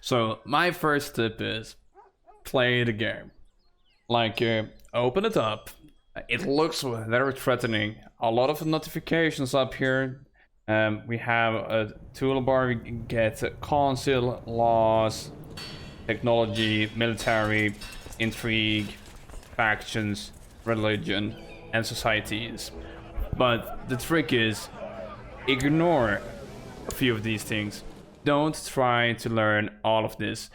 So my first tip is play the game. Like open it up. It looks very threatening. A lot of notifications up here. We have a toolbar. We can get council, laws, technology, military, intrigue, factions, religion, and societies. But the trick is ignore a few of these things. Don't try to learn all of this.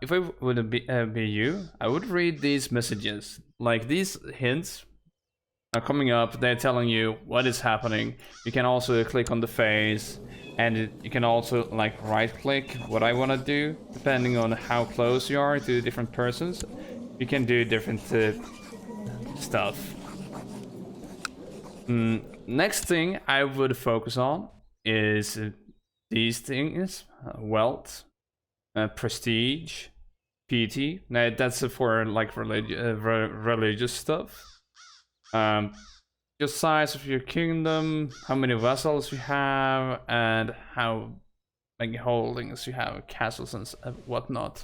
If I would be you, I would read these messages. Like these hints are coming up, they're telling you what is happening. You can also click on the face, and you can also like right click what I want to do, depending on how close you are to different persons. You can do different stuff. Next thing I would focus on is these things: wealth, prestige, piety. Now that's for like religious stuff. Your size of your kingdom, how many vassals you have, and how many holdings you have, castles and whatnot.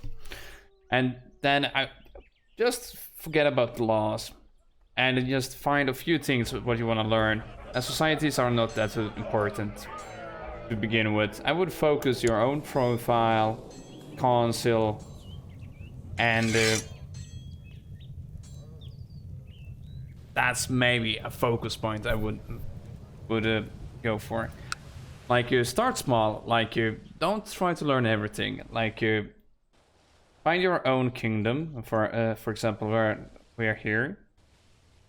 And then I just forget about the laws and just find a few things what you want to learn. And societies are not that important to begin with. I would focus your own profile, council, and that's maybe a focus point I would go for. Like you start small. Like you don't try to learn everything. Like you find your own kingdom. For example, where we are here.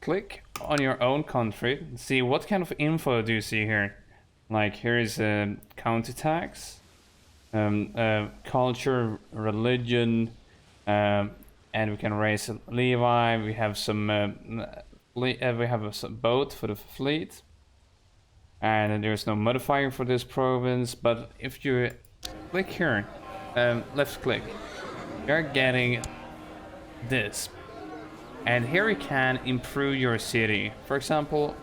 Click on your own country. See what kind of info do you see here. Like here is county tax, culture, religion, and we can raise Levi. We have some. We have a boat for the fleet, and there's no modifier for this province. But if you click here, left click, you're getting this. And here you can improve your city. For example,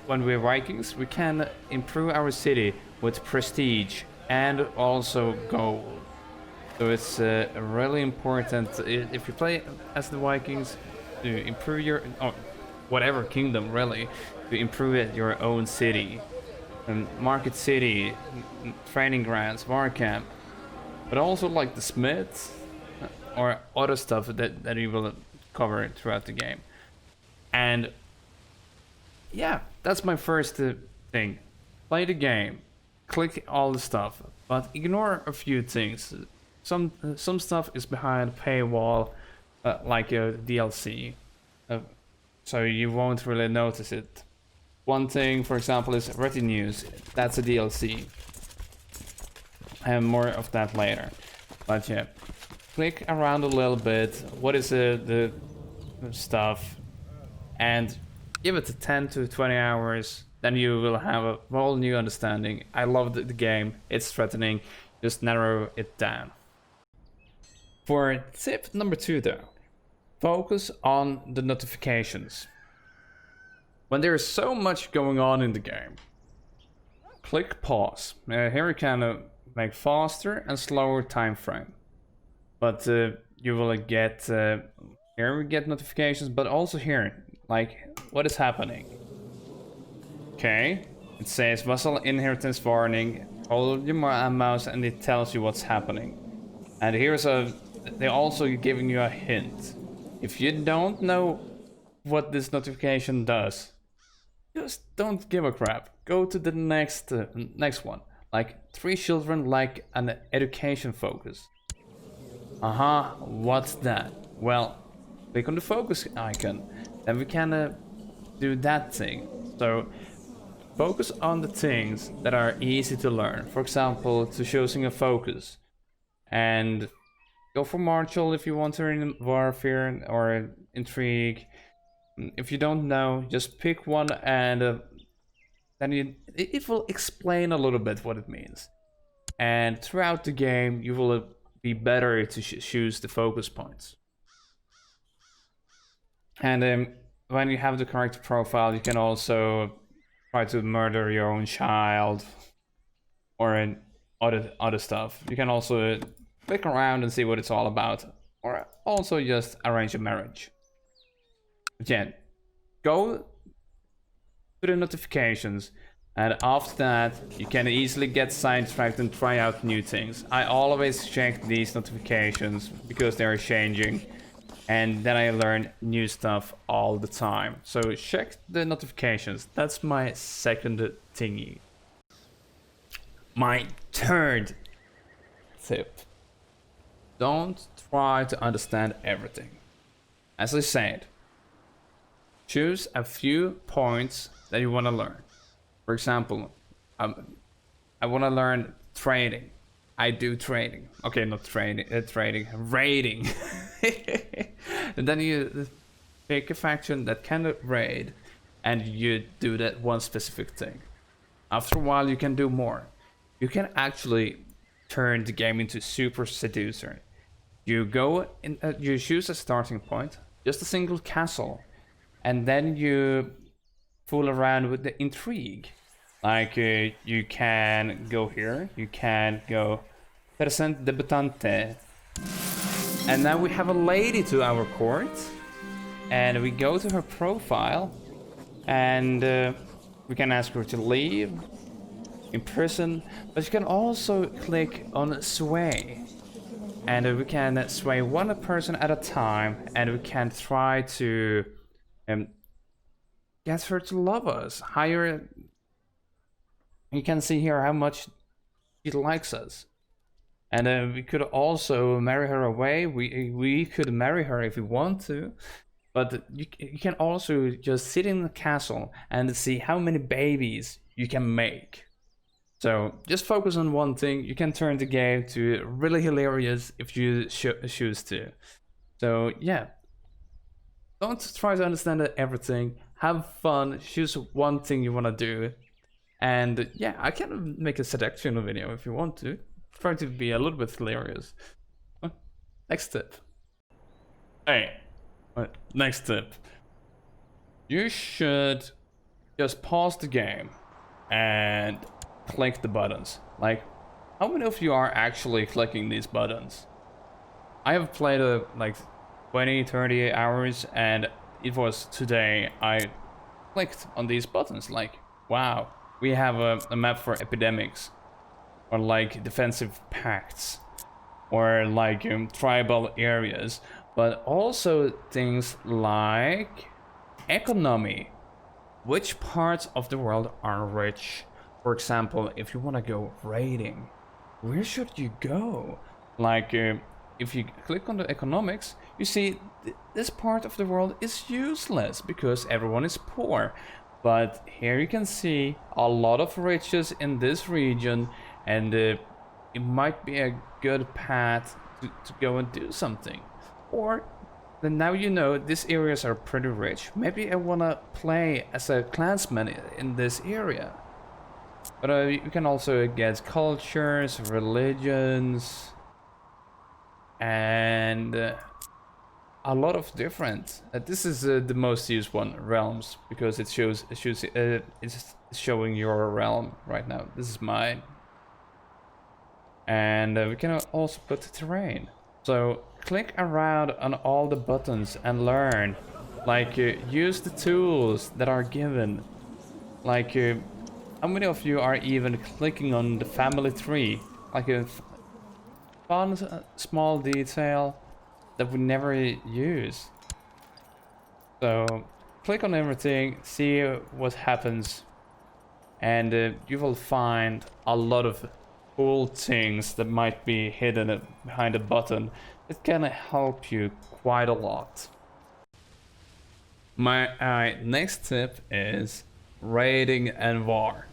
when we're Vikings, we can improve our city with prestige and also gold. So it's really important if you play as the Vikings to improve your whatever kingdom really, to improve it, your own city, market city, training grounds, war camp, but also like the smiths or other stuff that you will cover throughout the game. And yeah, that's my first thing. Play the game, click all the stuff, but ignore a few things. Some stuff is behind paywall, like a DLC, so you won't really notice it. One thing, for example, is retinues. That's a DLC, and more of that later. But yeah, click around a little bit. What is the stuff, and give it 10 to 20 hours. Then you will have a whole new understanding. I love the game. It's threatening. Just narrow it down. For tip number 2 though, focus on the notifications. When there is so much going on in the game, click pause. Here you can make faster and slower time frame. But you will get, here we get notifications, but also here, like what is happening. Okay, it says vassal inheritance warning. Hold your mouse and it tells you what's happening. And here's they're also giving you a hint. If you don't know what this notification does, just don't give a crap. Go to the next one. Like 3 children like an education focus. What's that? Well, click on the focus icon. Then we can do that thing. So focus on the things that are easy to learn. For example, to choosing a focus. And go for martial if you want to learn warfare or intrigue. If you don't know, just pick one, and then it will explain a little bit what it means. And throughout the game, you will be better to choose the focus points. And when you have the correct profile, you can also try to murder your own child or other stuff. You can also click around and see what it's all about, or also just arrange a marriage. Again, go to the notifications, and after that you can easily get sidetracked and try out new things. I always check these notifications because they're changing, and then I learn new stuff all the time. So check the notifications. That's my second thingy. My third tip: don't try to understand everything. As I said, choose a few points that you want to learn. For example, I want to learn trading. I do trading. Okay, not trading, raiding. And then you pick a faction that can raid, and you do that one specific thing. After a while, you can do more. You can actually turn the game into super seducer. You go in, you choose a starting point, just a single castle, and then you fool around with the intrigue. Like you can go here, you can go present debutante, and now we have a lady to our court, and we go to her profile, and we can ask her to leave, imprison, but you can also click on sway, and we can sway one person at a time, and we can try to get her to love us, hire. You can see here how much she likes us, and we could also marry her away. We could marry her if we want to, but you can also just sit in the castle and see how many babies you can make. So just focus on one thing. You can turn the game to really hilarious if you choose to. So yeah, don't try to understand everything. Have fun. Choose one thing you want to do. And yeah, I can make a seduction video if you want to. Try to be a little bit hilarious. Next tip. Hey, next tip. You should just pause the game and click the buttons. Like, how many of you are actually clicking these buttons? I have played like 20-30 hours, and it was today I clicked on these buttons. Like, wow. We have a map for epidemics, or like defensive pacts, or like tribal areas, but also things like economy. Which parts of the world are rich? For example, if you want to go raiding, where should you go? Like if you click on the economics, you see this part of the world is useless because everyone is poor. But here you can see a lot of riches in this region, and it might be a good path to go and do something. Or then now you know these areas are pretty rich. Maybe I want to play as a clansman in this area. But you can also get cultures, religions, and a lot of different. This is the most used one, realms, because it's showing your realm right now. This is mine, and we can also put terrain. So click around on all the buttons and learn. Like use the tools that are given. Like how many of you are even clicking on the family tree? Like a fun small detail that we never use. So click on everything, see what happens, and you will find a lot of cool things that might be hidden behind a button that can help you quite a lot. My next tip is raiding and war.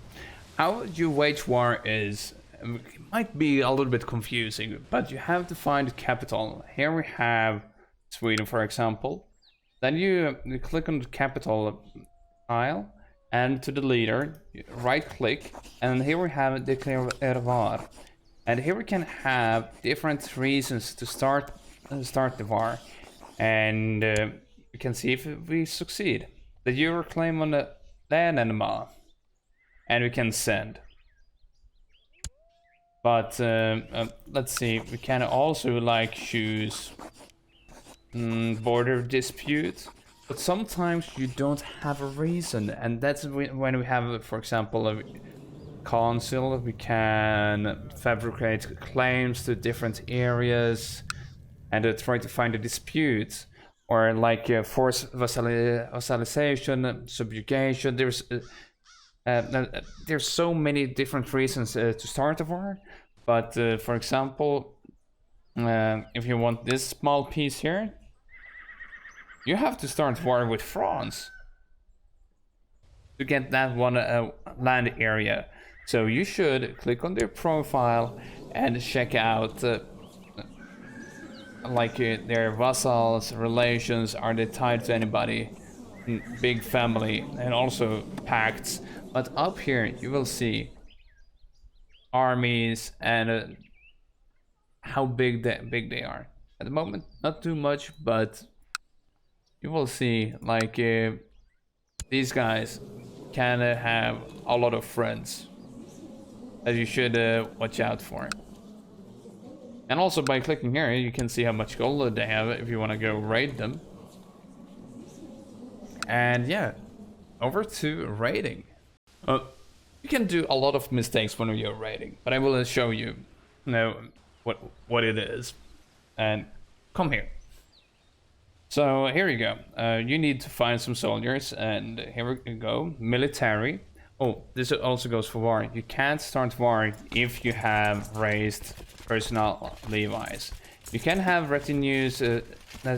How you wage war is it might be a little bit confusing, but you have to find the capital. Here we have Sweden, for example. Then you click on the capital tile, and to the leader, right click, and here we have declare war. And here we can have different reasons to start the war, and we can see if we succeed. The euro claim on the land animal, and we can send. But let's see, we can also like choose border dispute, but sometimes you don't have a reason, and that's when we have, for example, a council. We can fabricate claims to different areas and try to find a dispute, or like forced vassalization, subjugation. There's so many different reasons to start a war, but for example, if you want this small piece here, you have to start war with France to get that one land area. So you should click on their profile and check out their vassals, relations, are they tied to anybody, big family, and also pacts. But up here you will see armies and how big they are. At the moment, not too much, but you will see like these guys can have a lot of friends that you should watch out for. And also by clicking here, you can see how much gold they have if you want to go raid them. And yeah, over to raiding. You can do a lot of mistakes when you're raiding, but I will show you, what it is. And come here. So here you go. You need to find some soldiers, and here we go. Military. Oh, this also goes for war. You can't start war if you have raised personal levies. You can have retinues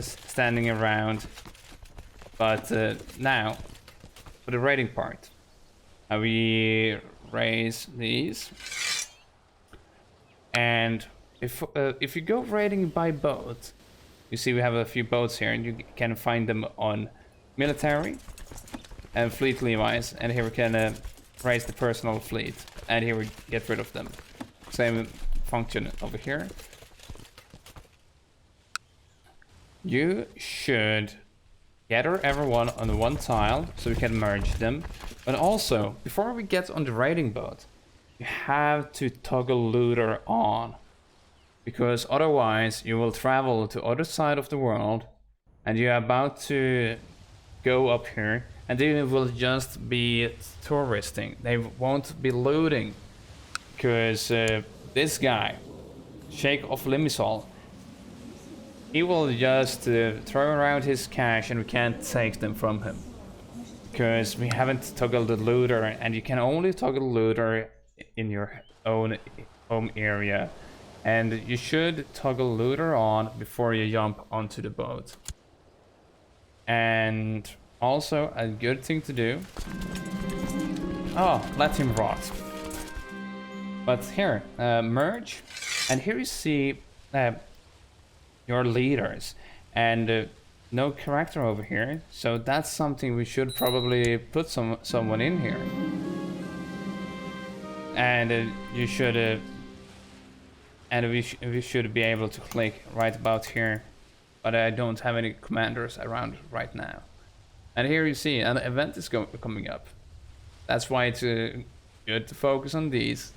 standing around, but now for the raiding part, we raise these, and if you go raiding by boat, you see we have a few boats here, and you can find them on military and fleet levies, and here we can raise the personal fleet, and here we get rid of them. Same function over here. You should gather everyone on the one tile so we can merge them, but also before we get on the raiding boat, you have to toggle looter on, because otherwise you will travel to other side of the world and you're about to go up here and they will just be touristing. They won't be looting, because this guy, Sheikh of Limassol, he will just throw around his cash and we can't take them from him, because we haven't toggled the looter, and you can only toggle looter in your own home area. And you should toggle looter on before you jump onto the boat. And also a good thing to do, let him rot. But here, merge, and here you see your leaders, and no character over here, so that's something we should probably put someone in here. And you should and we should be able to click right about here, but I don't have any commanders around right now. And here you see an event is coming up. That's why it's good to focus on these.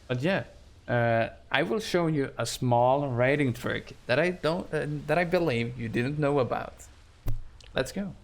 But yeah, I will show you a small raiding trick that I believe you didn't know about. Let's go.